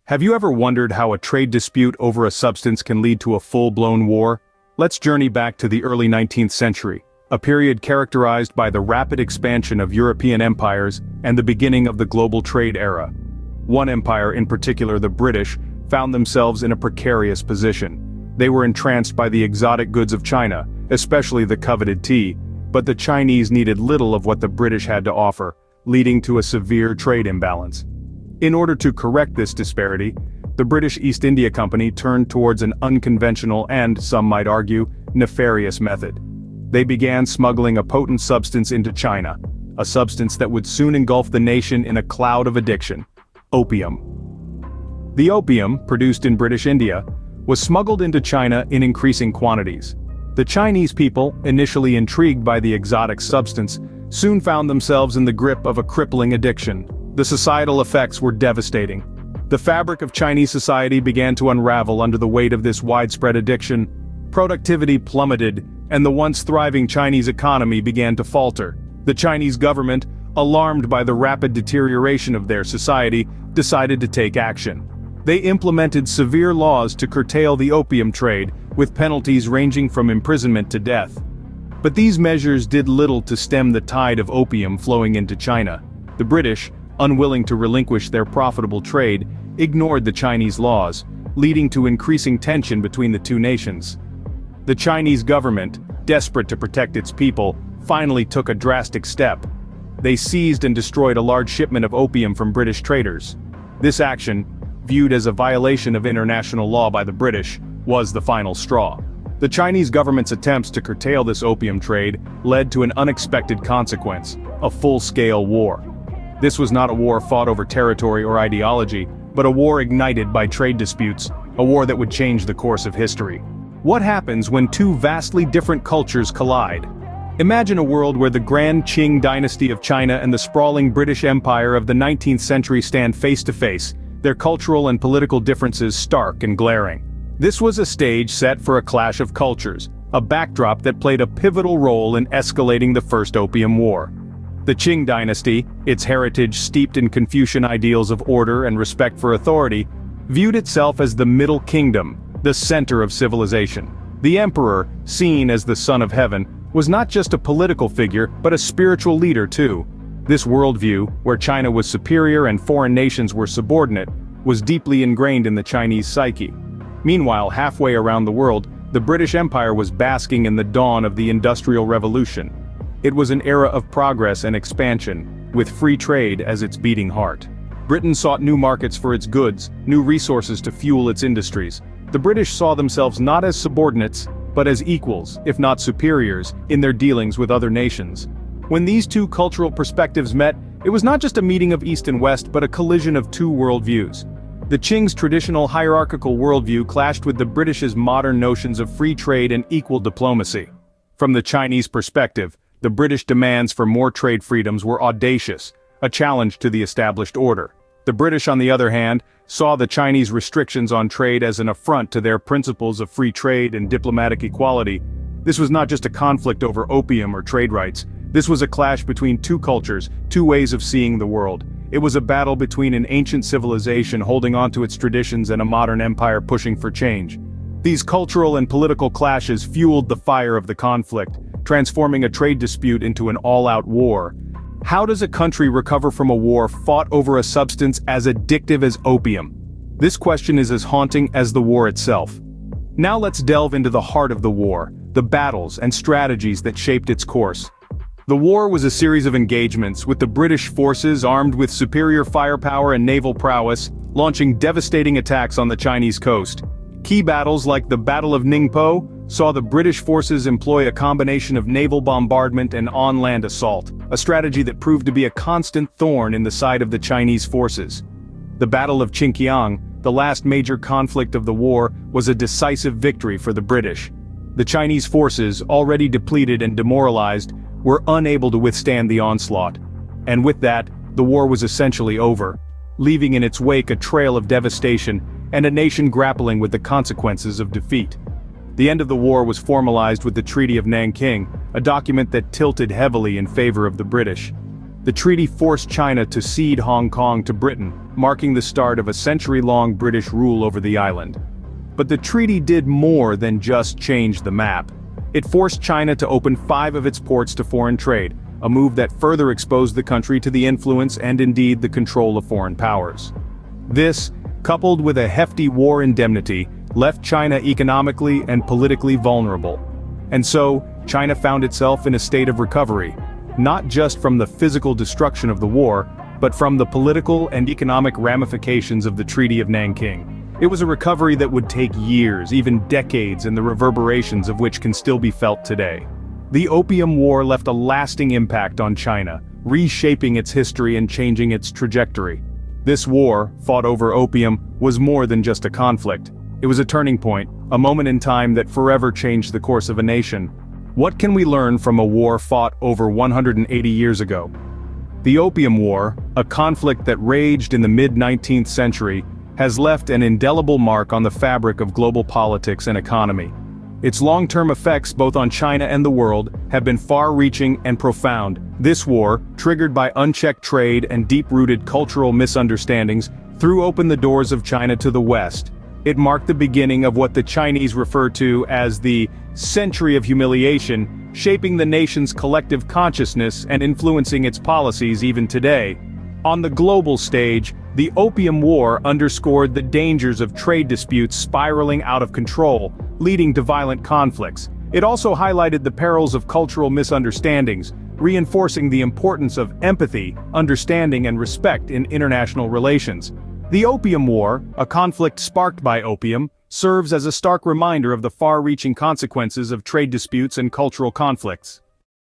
Have you ever wondered how a trade dispute over a substance can lead to a full-blown war? Let's journey back to the early 19th century, a period characterized by the rapid expansion of European empires and the beginning of the global trade era. One empire in particular, the British, found themselves in a precarious position. They were entranced by the exotic goods of China, especially the coveted tea, but the Chinese needed little of what the British had to offer, leading to a severe trade imbalance. In order to correct this disparity, the British East India Company turned towards an unconventional and, some might argue, nefarious method. They began smuggling a potent substance into China, a substance that would soon engulf the nation in a cloud of addiction: opium. The opium, produced in British India, was smuggled into China in increasing quantities. The Chinese people, initially intrigued by the exotic substance, soon found themselves in the grip of a crippling addiction. The societal effects were devastating. The fabric of Chinese society began to unravel under the weight of this widespread addiction. Productivity plummeted, and the once thriving Chinese economy began to falter. The Chinese government, alarmed by the rapid deterioration of their society, decided to take action. They implemented severe laws to curtail the opium trade, with penalties ranging from imprisonment to death. But these measures did little to stem the tide of opium flowing into China. The British, unwilling to relinquish their profitable trade, ignored the Chinese laws, leading to increasing tension between the two nations. The Chinese government, desperate to protect its people, finally took a drastic step. They seized and destroyed a large shipment of opium from British traders. This action, viewed as a violation of international law by the British, was the final straw. The Chinese government's attempts to curtail this opium trade led to an unexpected consequence: a full-scale war. This was not a war fought over territory or ideology, but a war ignited by trade disputes, a war that would change the course of history. What happens when two vastly different cultures collide? Imagine a world where the grand Qing Dynasty of China and the sprawling British Empire of the 19th century stand face to face, their cultural and political differences stark and glaring. This was a stage set for a clash of cultures, a backdrop that played a pivotal role in escalating the First Opium War. The Qing Dynasty, its heritage steeped in Confucian ideals of order and respect for authority, viewed itself as the Middle Kingdom, the center of civilization. The emperor, seen as the son of heaven, was not just a political figure but a spiritual leader too. This worldview, where China was superior and foreign nations were subordinate, was deeply ingrained in the Chinese psyche. Meanwhile, halfway around the world, the British Empire was basking in the dawn of the Industrial Revolution. It was an era of progress and expansion, with free trade as its beating heart. Britain sought new markets for its goods, new resources to fuel its industries. The British saw themselves not as subordinates, but as equals, if not superiors, in their dealings with other nations. When these two cultural perspectives met, it was not just a meeting of East and West but a collision of two worldviews. The Qing's traditional hierarchical worldview clashed with the British's modern notions of free trade and equal diplomacy. From the Chinese perspective, the British demands for more trade freedoms were audacious, a challenge to the established order. The British, on the other hand, saw the Chinese restrictions on trade as an affront to their principles of free trade and diplomatic equality. This was not just a conflict over opium or trade rights. This was a clash between two cultures, two ways of seeing the world. It was a battle between an ancient civilization holding on to its traditions and a modern empire pushing for change. These cultural and political clashes fueled the fire of the conflict, transforming a trade dispute into an all-out war. How does a country recover from a war fought over a substance as addictive as opium? This question is as haunting as the war itself. Now let's delve into the heart of the war, the battles and strategies that shaped its course. The war was a series of engagements, with the British forces armed with superior firepower and naval prowess, launching devastating attacks on the Chinese coast. Key battles like the Battle of Ningpo saw the British forces employ a combination of naval bombardment and on-land assault, a strategy that proved to be a constant thorn in the side of the Chinese forces. The Battle of Xinjiang, the last major conflict of the war, was a decisive victory for the British. The Chinese forces, already depleted and demoralized, were unable to withstand the onslaught. And with that, the war was essentially over, leaving in its wake a trail of devastation and a nation grappling with the consequences of defeat. The end of the war was formalized with the Treaty of Nanking, a document that tilted heavily in favor of the British. The treaty forced China to cede Hong Kong to Britain, marking the start of a century-long British rule over the island. But the treaty did more than just change the map. It forced China to open 5 of its ports to foreign trade, a move that further exposed the country to the influence and indeed the control of foreign powers. This, coupled with a hefty war indemnity, left China economically and politically vulnerable. And so, China found itself in a state of recovery, not just from the physical destruction of the war, but from the political and economic ramifications of the Treaty of Nanking. It was a recovery that would take years, even decades, and the reverberations of which can still be felt today. The Opium War left a lasting impact on China, reshaping its history and changing its trajectory. This war, fought over opium, was more than just a conflict. It was a turning point, a moment in time that forever changed the course of a nation. What can we learn from a war fought over 180 years ago? The Opium War, a conflict that raged in the mid-19th century, has left an indelible mark on the fabric of global politics and economy. Its long-term effects both on China and the world have been far-reaching and profound. This war, triggered by unchecked trade and deep-rooted cultural misunderstandings, threw open the doors of China to the West. It marked the beginning of what the Chinese refer to as the century of humiliation, shaping the nation's collective consciousness and influencing its policies even today. On the global stage, the Opium War underscored the dangers of trade disputes spiraling out of control, leading to violent conflicts. It also highlighted the perils of cultural misunderstandings, reinforcing the importance of empathy, understanding, and respect in international relations. The Opium War, a conflict sparked by opium, serves as a stark reminder of the far-reaching consequences of trade disputes and cultural conflicts.